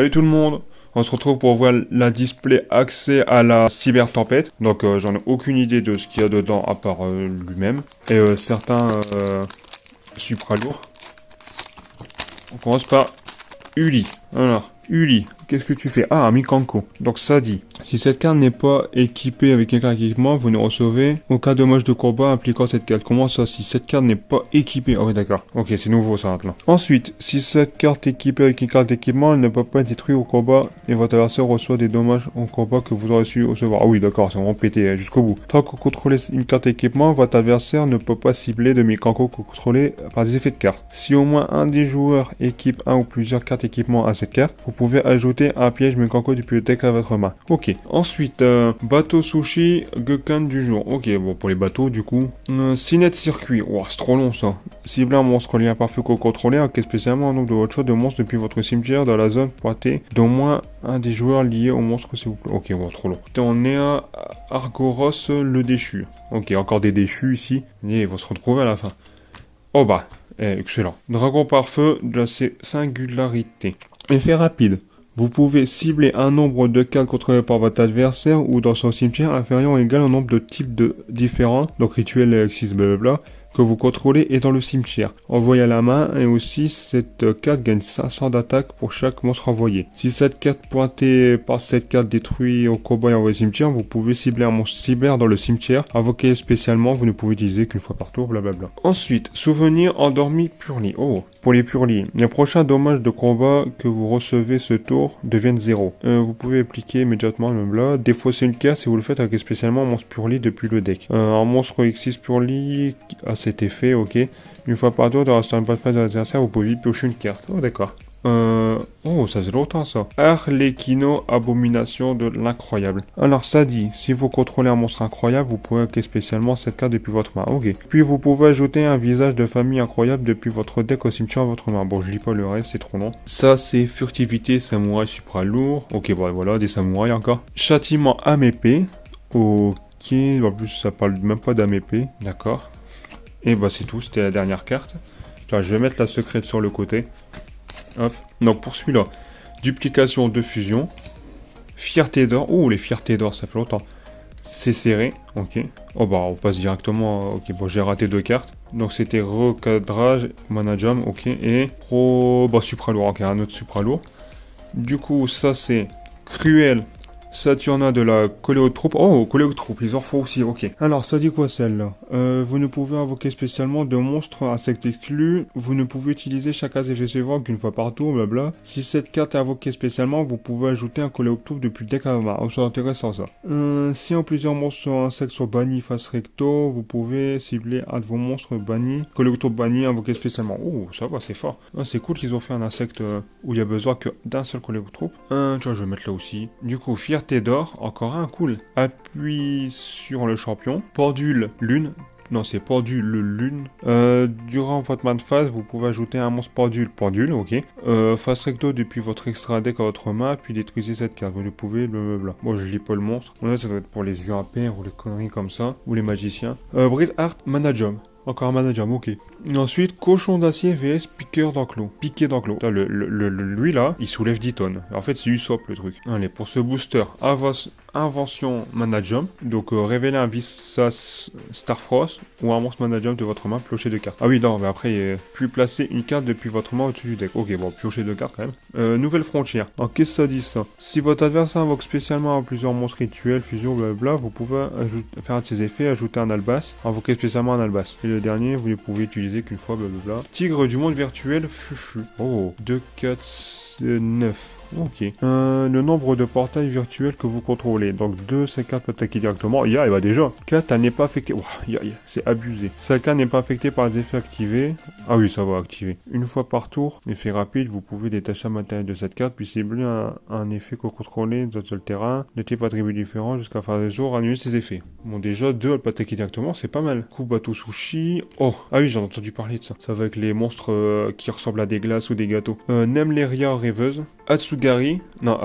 Salut tout le monde, on se retrouve pour voir la display accès à la cyber-tempête. Donc j'en ai aucune idée de ce qu'il y a dedans à part lui-même. Et certains supra-lourds. On commence par Uli. Alors, Uli, qu'est-ce que tu fais? Ah, un Mikanko. Donc ça dit, si cette carte n'est pas équipée avec un carte équipement, vous ne recevez aucun dommage de combat impliquant cette carte. Comment ça? Si cette carte n'est pas équipée? Ah oui, d'accord. Ok, c'est nouveau ça maintenant. Ensuite, si cette carte est équipée avec une carte d'équipement, elle ne peut pas être détruite au combat et votre adversaire reçoit des dommages au combat que vous aurez su recevoir. Ah oui, d'accord, c'est vraiment pété jusqu'au bout. Tant que vous contrôlez une carte d'équipement, votre adversaire ne peut pas cibler de Mikanko que vous contrôlez par des effets de carte. Si au moins un des joueurs équipe un ou plusieurs cartes équipement à cette carte, vous pouvez ajouter un piège Mikanko depuis le deck à votre main. Ok. Ensuite, bateau sushi, Gukan du jour. Ok, bon, pour les bateaux, du coup. Cinet circuit. Oh, c'est trop long, ça. Ciblez un monstre lié imparfait que vous contrôlez, enquête spécialement un nombre de votre choix de monstres depuis votre cimetière dans la zone pointée d'au moins un des joueurs liés au monstre, s'il vous plaît. Ok, bon, trop long. On est à Argoros, le déchu. Ok, encore des déchus ici. Et ils vont se retrouver à la fin. Oh bah, excellent. Dragon par feu de la singularité. Effet rapide. Vous pouvez cibler un nombre de cartes contrôlées par votre adversaire ou dans son cimetière inférieur ou égal au nombre de types différents, donc rituels, exis, blablabla, que vous contrôlez est dans le cimetière. Envoyé à la main et aussi cette carte gagne 500 d'attaque pour chaque monstre envoyé. Si cette carte pointée par cette carte détruit au combat et envoyé au cimetière, vous pouvez cibler un monstre cyber dans le cimetière. Invoqué spécialement, vous ne pouvez utiliser qu'une fois par tour, blablabla. Ensuite, souvenir endormi Purli. Oh, pour les Purli, les prochains dommages de combat que vous recevez ce tour deviennent 0. Vous pouvez appliquer immédiatement le bla. Défausser une carte si vous le faites avec spécialement un monstre Purli depuis le deck. Un monstre Exis Purli à cet effet, ok. Une fois par tour, de rester un pas de phase de l'adversaire, vous pouvez piocher une carte. Oh, d'accord. Oh, ça c'est longtemps ça. Arlecchino, abomination de l'incroyable. Alors ça dit, si vous contrôlez un monstre incroyable, vous pouvez acquérir spécialement cette carte depuis votre main. Ok. Puis vous pouvez ajouter un visage de famille incroyable depuis votre deck au cimetière à votre main. Bon, je lis pas le reste, c'est trop long. Ça c'est furtivité, samouraï supra lourd. Ok, bon voilà, des samouraïs encore. Châtiment âme épée. Ok, en plus ça parle même pas d'âme épée. D'accord. Et bah c'est tout, c'était la dernière carte. Là, je vais mettre la secrète sur le côté. Hop. Donc pour celui-là, duplication de fusion, fierté d'or. Oh, les fiertés d'or, ça fait longtemps. C'est serré, ok. Oh bah on passe directement. Ok, bon j'ai raté 2 cartes. Donc c'était recadrage, managem, ok. Et pro, bah supra lourd, ok, un autre supra lourd. Du coup ça c'est cruel. Saturnin de la coléotroupe. Oh, coléotroupe, ils en font aussi, ok. Alors, ça dit quoi celle-là? Vous ne pouvez invoquer spécialement de monstres insectes exclus. Vous ne pouvez utiliser chaque case effet suivant qu'une fois par tour, blabla. Si cette carte est invoquée spécialement, vous pouvez ajouter un coléotroupe depuis le deck à la main. Oh, c'est intéressant ça. Si en plusieurs monstres insectes sont bannis face recto, vous pouvez cibler un de vos monstres bannis. Coléotroupe banni invoqué spécialement. Oh, ça va, c'est fort. Ah, c'est cool qu'ils ont fait un insecte où il y a besoin que d'un seul coléotroupe. Tu vois, je vais mettre là aussi. Du coup, fierté d'or, encore un, cool. Appuie sur le champion. Pendule lune. Non, c'est pendule lune. Durant votre main de phase, vous pouvez ajouter un monstre pendule, ok. Face recto depuis votre extra deck à votre main, puis détruisez cette carte. Vous le pouvez, blablabla. Bon, je lis pas le monstre. Bon, là, ça doit être pour les yeux impairs ou les conneries comme ça, ou les magiciens. Brise Art Managem. Encore un managem, ok. Et ensuite, cochon d'acier vs piqueur d'enclos. Piqué d'enclos. Lui là, il soulève 10 tonnes. En fait, c'est Usopp le truc. Allez, pour ce booster, invention managem. Donc, révéler un Visas Starfrost ou un monstre managem de votre main, piocher 2 cartes. Ah oui, non, mais après, plus placer une carte depuis votre main au-dessus du deck. Ok, bon, piocher 2 cartes quand même. Nouvelle frontière. Alors, qu'est-ce que ça dit ça? Si votre adversaire invoque spécialement plusieurs monstres rituels, fusion, blablabla, vous pouvez faire un de ses effets, ajouter un albas, invoquer spécialement un albas. Et le dernier, vous ne pouvez utiliser qu'une fois, blablabla. Tigre du monde virtuel, fufu. Oh, 2, 4, 9. Ok. Le nombre de portails virtuels que vous contrôlez. Donc 2, ces cartes peuvent attaquer directement. Il va déjà. 4, elle n'est pas affectée. C'est abusé. Cette carte n'est pas affectée par les effets activés. Ah oui, ça va activer. Une fois par tour, effet rapide, vous pouvez détacher un matériel de cette carte, puis cibler un effet que vous contrôlez dans le terrain, de type attribut différent, jusqu'à fin des jours, annuler ses effets. Bon, déjà, 2, elle peut attaquer directement, c'est pas mal. Coup bateau sushi. Oh, ah oui, j'en ai entendu parler de ça. Ça va avec les monstres qui ressemblent à des glaces ou des gâteaux. Nemleria rêveuse. Hatsugari, non,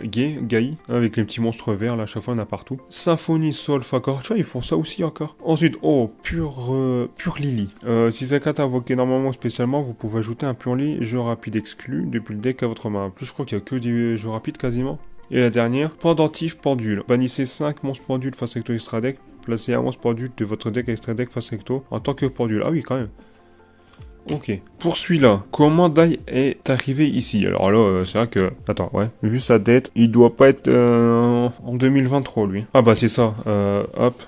Gai, avec les petits monstres verts, là, à chaque fois, on a partout. Symphonie Sol Fakor, tu vois, ils font ça aussi encore. Ensuite, oh, Pure Lily. Si cette carte est invoquée normalement ou spécialement, vous pouvez ajouter un Pure Lily, jeu rapide exclu, depuis le deck à votre main. En plus, je crois qu'il y a que des jeux rapides quasiment. Et la dernière, Pendentif Pendule. Bannissez 5 monstres pendules face recto extra deck. Placez un monstre pendule de votre deck extra deck face recto en tant que pendule. Ah oui, quand même. Ok. Pour celui-là, comment Dai est arrivé ici? Alors là, c'est vrai que... Attends, ouais. Vu sa dette, il doit pas être en 2023, lui. Ah bah c'est ça. Hop.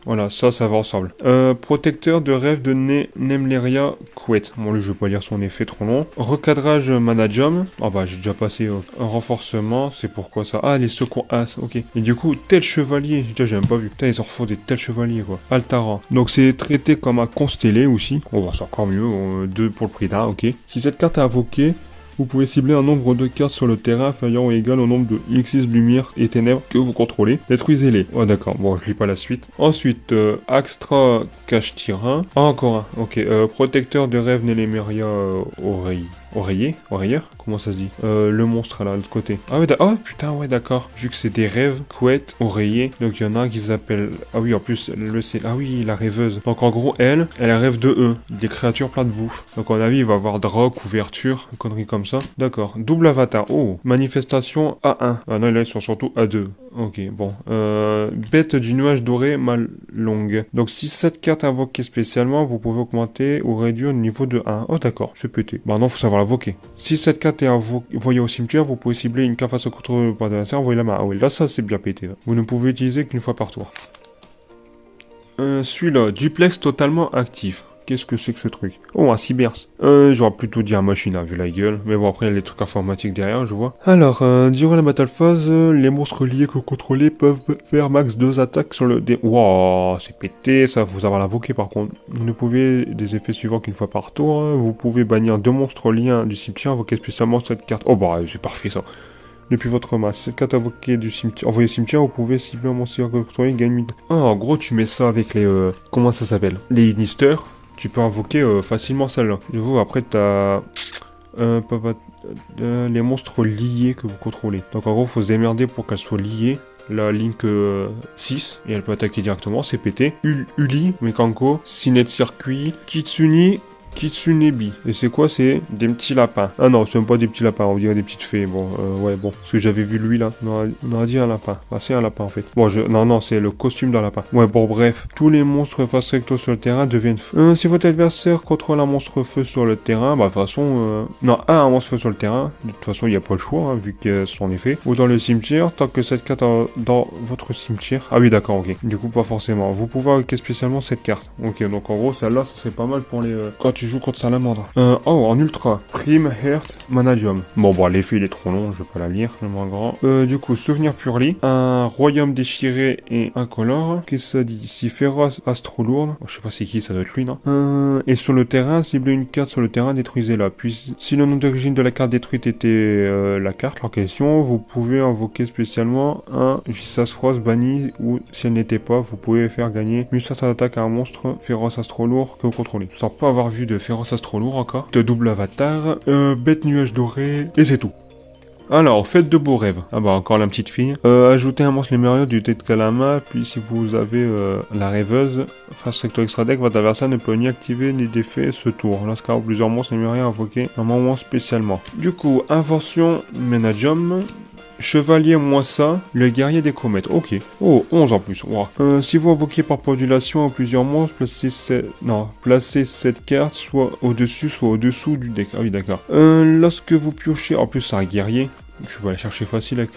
Voilà, ça va ensemble. Protecteur de rêve de Nemleria Couette. Bon, lui, je vais pas lire son effet trop long. Recadrage Manajum. Ah bah, j'ai déjà passé un renforcement. C'est pourquoi ça? Ah, les secours As, ok. Et du coup, tel chevalier. Déjà, j'ai même pas vu. Putain, ils en refont des tels chevaliers, quoi. Altaran. Donc, c'est traité comme un constellé aussi. Oh, bah, c'est encore mieux. 2 pour le prix d'un, ok. Si cette carte est invoquée, vous pouvez cibler un nombre de cartes sur le terrain inférieur ou égal au nombre de X6 lumière et ténèbres que vous contrôlez. Détruisez-les. Oh d'accord, bon je lis pas la suite. Ensuite, Axtra Cache Tyran. Ah encore un, ok. Protecteur de rêve Néléméria Oreilleur, comment ça se dit? Le monstre là, de l'autre côté. Ah ouais, oh putain, ouais, d'accord. Vu que c'est des rêves, couettes, oreiller. Donc il y en a un qui s'appelle. Ah oui, en plus, ah oui, la rêveuse. Donc en gros, elle rêve de eux. Des créatures plein de bouffe. Donc en avis, il va avoir drap, couverture, une connerie comme ça. D'accord. Double avatar. Oh, manifestation A1. Ah non, là, ils sont surtout A2. Ok, bon. Bête du nuage doré mal longue. Donc si cette carte est invoquée spécialement, vous pouvez augmenter ou réduire le niveau de 1. Oh d'accord, c'est pété. Bah non, faut savoir l'invoquer. Si cette carte est envoyée au cimetière, vous pouvez cibler une carte face au contrôle de l'adversaire, envoyer la main. Ah oui, là ça c'est bien pété. Là. Vous ne pouvez utiliser qu'une fois par tour. Celui-là, duplex totalement actif. Qu'est-ce que c'est que ce truc? Oh, un Cybers. J'aurais plutôt dit un machine, vu la gueule. Mais bon, après, il y a les trucs informatiques derrière, je vois. Alors, durant la battle phase, les monstres liés que vous contrôlez peuvent faire max 2 attaques sur le dé. Wow, c'est pété, ça, faut savoir l'invoquer par contre. Vous ne pouvez des effets suivants qu'une fois par tour. Vous pouvez bannir 2 monstres liés du cimetière, invoquer spécialement cette carte. Oh, bah, c'est parfait ça. Depuis votre main, cette carte invoquée du cimetière, envoyée au cimetière, vous pouvez cibler un monstre que vous contrôlez, gagne 8. Ah, en gros, tu mets ça avec les, comment ça s'appelle? Les Innister. Tu peux invoquer facilement celle-là. Du coup, après, t'as les monstres liés que vous contrôlez. Donc, en gros, faut se démerder pour qu'elle soit liée. La Link 6, et elle peut attaquer directement, c'est pété. Uli, Mekanko, Sinet Circuit, Kitsunebi. Et c'est quoi? C'est des petits lapins. Ah non, c'est même pas des petits lapins, on dirait des petites fées. Bon, ouais, bon. Parce que j'avais vu lui là. On aurait dit un lapin. Bah, c'est un lapin en fait. Bon, non, c'est le costume d'un lapin. Ouais, bon, bref. Tous les monstres face recto sur le terrain deviennent feu. Si votre adversaire contrôle un monstre feu sur le terrain, bah, de toute façon, non, un monstre feu sur le terrain. De toute façon, il n'y a pas le choix, hein, vu que c'est son effet. Ou dans le cimetière, tant que cette carte dans votre cimetière. Ah oui, d'accord, ok. Du coup, pas forcément. Vous pouvez invoquer spécialement cette carte. Ok, donc en gros, celle-là, ça serait pas mal pour les. Quand tu joues contre Salamandre. Oh, en ultra. Prime Heart Manadium. Bon, l'effet il est trop long, je vais pas la lire, c'est moins grand. Du coup, Souvenir Purli. Un Royaume déchiré et incolore. Qu'est-ce que ça dit? Si féroce astro lourde. Oh, je sais pas c'est qui, ça doit être lui, non? Et sur le terrain, ciblez une carte sur le terrain, détruisez-la. Puis, si le nom d'origine de la carte détruite était la carte en question, vous pouvez invoquer spécialement un Visas Frost banni, ou si elle n'était pas, vous pouvez faire gagner une certaine attaque à un monstre féroce astro lourd que vous contrôlez. Sans pas avoir vu de féroce astro lourd encore. De double avatar, bête nuage doré, et c'est tout. Alors, faites de beaux rêves. Ah bah, encore la petite fille. Ajoutez un monstre lémurieux du dé de Kalama, puis si vous avez la rêveuse, face recto extra deck, votre adversaire ne peut ni activer ni défait ce tour. Lorsqu'il y a plusieurs monstres lémurieux invoqués un moment spécialement. Du coup, invention Menadium. Chevalier moins ça, le guerrier des comètes. Ok. Oh, 11 en plus. Wow. Si vous invoquez par pendulation plusieurs monstres, placez cette carte soit au-dessus, soit au-dessous du deck. Ah oui, d'accord. Lorsque vous piochez, en plus c'est un guerrier. Je vais aller chercher facile avec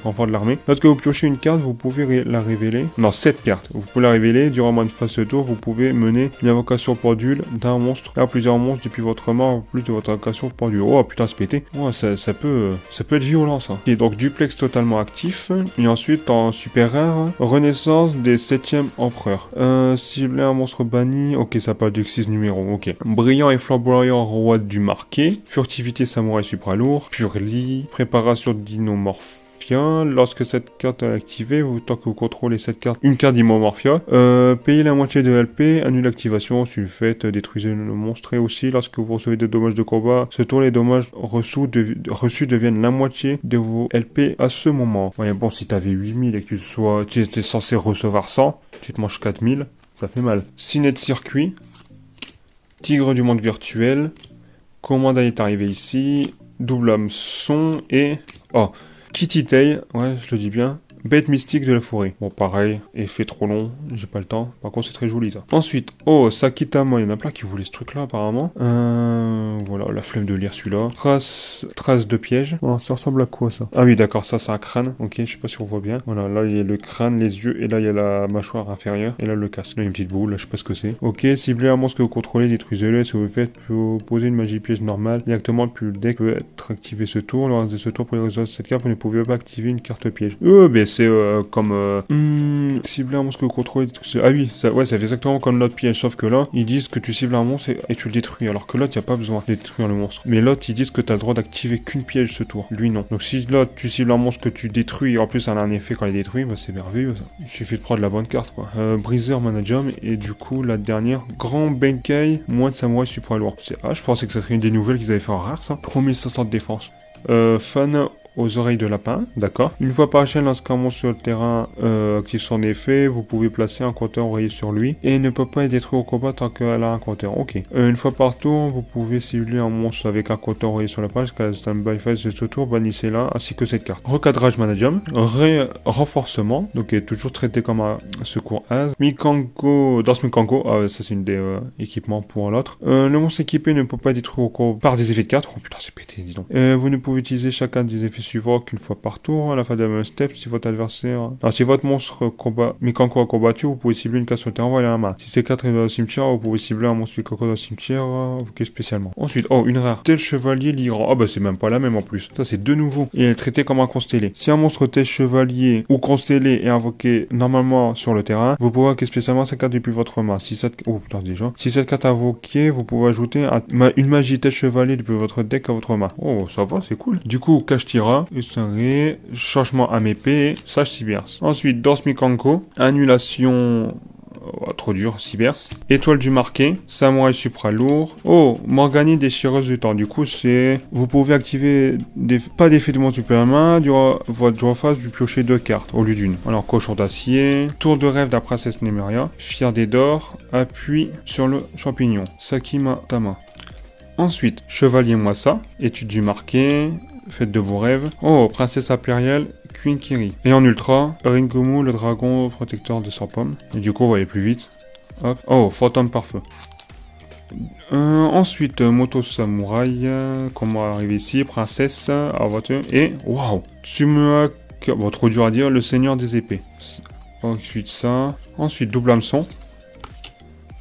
enfant de l'armée. Lorsque vous piochez une carte, vous pouvez la révéler. Non, cette carte. Vous pouvez la révéler. Durant une phase de tour, vous pouvez mener une invocation pendule d'un monstre à plusieurs monstres depuis votre main en plus de votre invocation pendule. Oh putain, c'est pété. Ouais, ça peut être violent ça. Et donc duplex totalement actif. Et ensuite en super rare, renaissance des 7e empereurs. Cibler un monstre banni. Ok, ça parle d'X6 numéro. Ok. Brillant et flamboyant roi du marqué. Furtivité samouraï supra lourd. Purli. Préparation dinomorphe. d'Immomorphia. Lorsque cette carte est activée, tant que vous contrôlez cette carte, une carte d'Immomorphia, payez la moitié de LP, annulez l'activation si vous faites, détruisez le monstre. Et aussi, lorsque vous recevez des dommages de combat, ce tour les dommages reçus deviennent la moitié de vos LP à ce moment. Ouais, bon, si t'avais 8000 et que tu étais censé recevoir 100, tu te manges 4000, ça fait mal. Ciné de circuit, Tigre du monde virtuel, Commanda est arrivé ici, Double hameçon et... Oh, Kitty Tail, ouais, je le dis bien. Bête mystique de la forêt. Bon, pareil, effet trop long, j'ai pas le temps. Par contre, c'est très joli, ça. Ensuite, oh, Sakitama, il y en a plein qui voulaient ce truc-là, apparemment. Voilà, la flemme de lire celui-là. Trace de piège. Oh, ça ressemble à quoi, ça? Ah oui, d'accord, ça, c'est un crâne. Ok, je sais pas si on voit bien. Voilà, là, il y a le crâne, les yeux, et là, il y a la mâchoire inférieure. Et là, le casque. Là, il y a une petite boule, là, je sais pas ce que c'est. Ok, ciblez un monstre que vous contrôlez, détruisez-le. Si vous le faites, vous poser une magie piège normale. Directement, puis le deck peut être activé ce tour. Le reste de ce tour, pour les résultats de cette carte, vous ne pouvez pas activer une carte piège. Ben, c'est comme cibler un monstre que vous contrôlez. Ah oui, ça, ouais, ça fait exactement comme l'autre piège, sauf que là, ils disent que tu cibles un monstre et tu le détruis, alors que l'autre, il n'y a pas besoin de détruire le monstre. Mais l'autre, ils disent que tu as le droit d'activer qu'une piège ce tour. Lui, non. Donc si là, tu cibles un monstre que tu détruis, et en plus, ça a un effet quand il est détruit, bah, c'est merveilleux, ça. Il suffit de prendre la bonne carte, quoi. Briseur Manajum, et du coup, la dernière, Grand Benkei, moins de samouraï supra lourd. Je pensais que ça serait une des nouvelles qu'ils avaient fait en rare, ça. 3500 de défense. Fan aux oreilles de lapin, d'accord. Une fois par échelle, lorsqu'un monstre sur le terrain active son effet, vous pouvez placer un compteur oreiller sur lui et il ne peut pas être détruit au combat tant qu'elle a un compteur. Ok. Une fois par tour, vous pouvez cibler un monstre avec un compteur oreiller sur la page. Qu'à stand-by phase de ce tour, bannissez-la ainsi que cette carte. Recadrage management, renforcement, donc est toujours traité comme un secours as. Mikango, dans ce Mikango, ça c'est une des équipements pour l'autre. Le monstre équipé ne peut pas être détruit au combat par des effets de 4. Oh putain, c'est pété, dis donc. Vous ne pouvez utiliser chacun des effets suivant qu'une fois par tour. À la fin de la même step, si votre adversaire... Alors, si votre monstre Mikanko a combattu, vous pouvez cibler une carte sur le terrain, voilà la main. Si c'est 4 dans le cimetière, vous pouvez cibler un monstre Mikanko dans le cimetière, invoqué spécialement. Ensuite, oh, une rare. Tel chevalier l'Iran. Ah bah c'est même pas la même en plus. Ça c'est deux nouveaux. Et elle est traitée comme un constellé. Si un monstre tel chevalier ou constellé est invoqué normalement sur le terrain, vous pouvez invoquer spécialement sa carte depuis votre main. Si cette... Oh putain déjà. Si cette carte est invoquée, vous pouvez ajouter une magie tel chevalier depuis votre deck à votre main. Oh ça va, c'est cool. Du coup, Kashtira, changement à épée, Sage Cybers. Ensuite, Danse Mikanko, annulation... Oh, trop dur, Cybers. Étoile du marqué, Samouraï supra lourd. Oh, Morganie déchireuse du temps. Du coup, c'est... Vous pouvez activer pas d'effet de monstre supplémentaire durant votre draw phase du piocher 2 cartes au lieu d'une. Alors, Cochon d'acier, Tour de rêve de la princesse Nemeria, Fier des d'or, appui sur le champignon, Sakima Tama. Ensuite, Chevalier Moissa, étude du marqué, faites de vos rêves. Oh, Princesse impériale, Queen Kiri. Et en ultra, Ringomu, le dragon protecteur de 100 pommes. Et du coup, on va aller plus vite. Hop. Oh, Fantôme par feu. Ensuite, Moto Samouraï, comment arriver ici, Princesse, voiture, et... Waouh, Tsumuak... Bon, trop dur à dire, le Seigneur des épées. Ensuite ça. Ensuite, Double hameçon.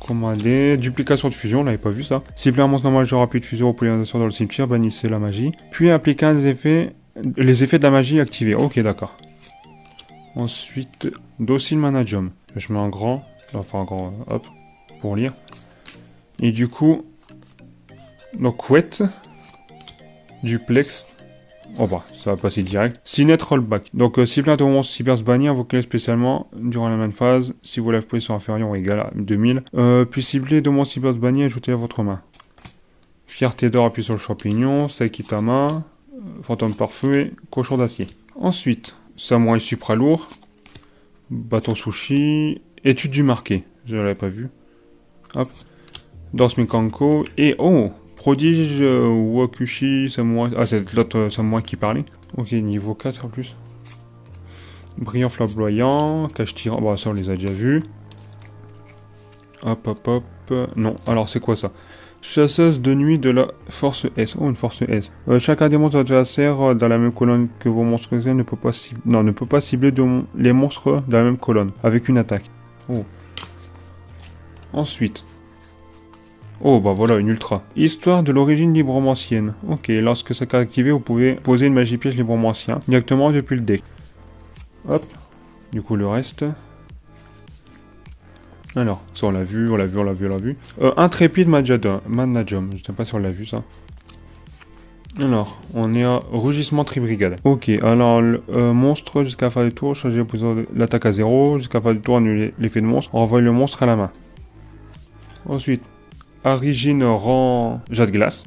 Comment aller? Duplication de fusion, on l'avait pas vu ça. Cibler un monstre normal, genre rapide de fusion ou pollinisation dans le cimetière, bannissez la magie. Puis appliquer les effets de la magie activés. Ok, d'accord. Ensuite, Docile Manajum. Je mets un grand, enfin un grand, hop, pour lire. Et du coup, donc Wet, Duplex. Oh bah, ça va passer direct. Cinet Rollback. Donc, cibler un de monstre Cybers banni, invoquez spécialement durant la même phase, si vos life points sont inférieurs ou égaux à 2000. Puis cibler deux monstres Cybers banni, ajoutez à votre main. Fierté d'or, appuyez sur le champignon, Saikitama, Fantôme par feu et Cochon d'acier. Ensuite, Samouraï supra lourd, Bâton sushi, Étude du marqué, je l'avais pas vu. Hop. Danse Mikanko, et oh, Prodige Wakushi Samouraï. Ah, c'est l'autre Samouraï qui parlait. Ok, niveau 4 en plus. Brillant flamboyant, Cache-tirant. Bon, ça on les a déjà vus. Hop, hop, hop. Non, alors c'est quoi ça? Chasseuse de nuit de la force S. Oh, une force S. Chacun des monstres adversaires dans la même colonne que vos monstres ne peut pas cibler les monstres dans la même colonne avec une attaque. Oh. Ensuite. Oh, bah voilà, une ultra. Histoire de l'origine libromancienne. Ok, lorsque ça est activé, vous pouvez poser une magie piège libromancien directement depuis le deck. Hop. Du coup, le reste. Alors, ça on l'a vu, on l'a vu. Intrépide Manajum. Je ne sais pas si on l'a vu ça. Alors, on est à Rugissement Tribrigade. Ok, alors, monstre, jusqu'à la fin du tour, changer la position de l'attaque à 0. Jusqu'à la fin du tour, annuler l'effet de monstre. On renvoie le monstre à la main. Ensuite, Origine rend Jade Glace.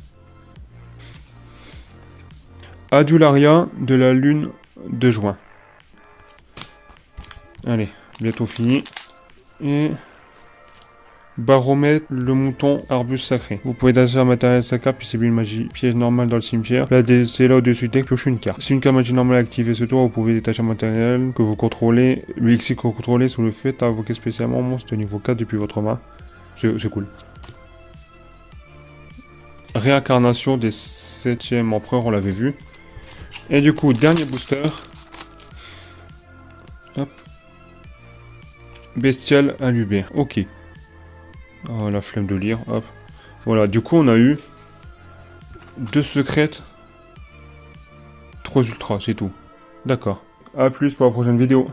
Adularia de la lune de juin. Allez, bientôt fini. Et... Baromètre, le mouton, arbuste sacré. Vous pouvez détacher un matériel sacré, puis c'est une magie piège normale dans le cimetière. Là, c'est là au-dessus du deck, pioche une carte. Si une carte magie normale est activée ce tour, vous pouvez détacher un matériel que vous contrôlez. L'élixir que vous contrôlez sous le fait invoquer spécialement un monstre de niveau 4 depuis votre main. C'est cool. Réincarnation des 7e empereurs, on l'avait vu. Et du coup, dernier booster. Hop. Bestial allumé. Ok. Oh, la flemme de lire, hop. Voilà, du coup, on a eu 2 secrètes, 3 ultras, c'est tout. D'accord. A plus pour la prochaine vidéo.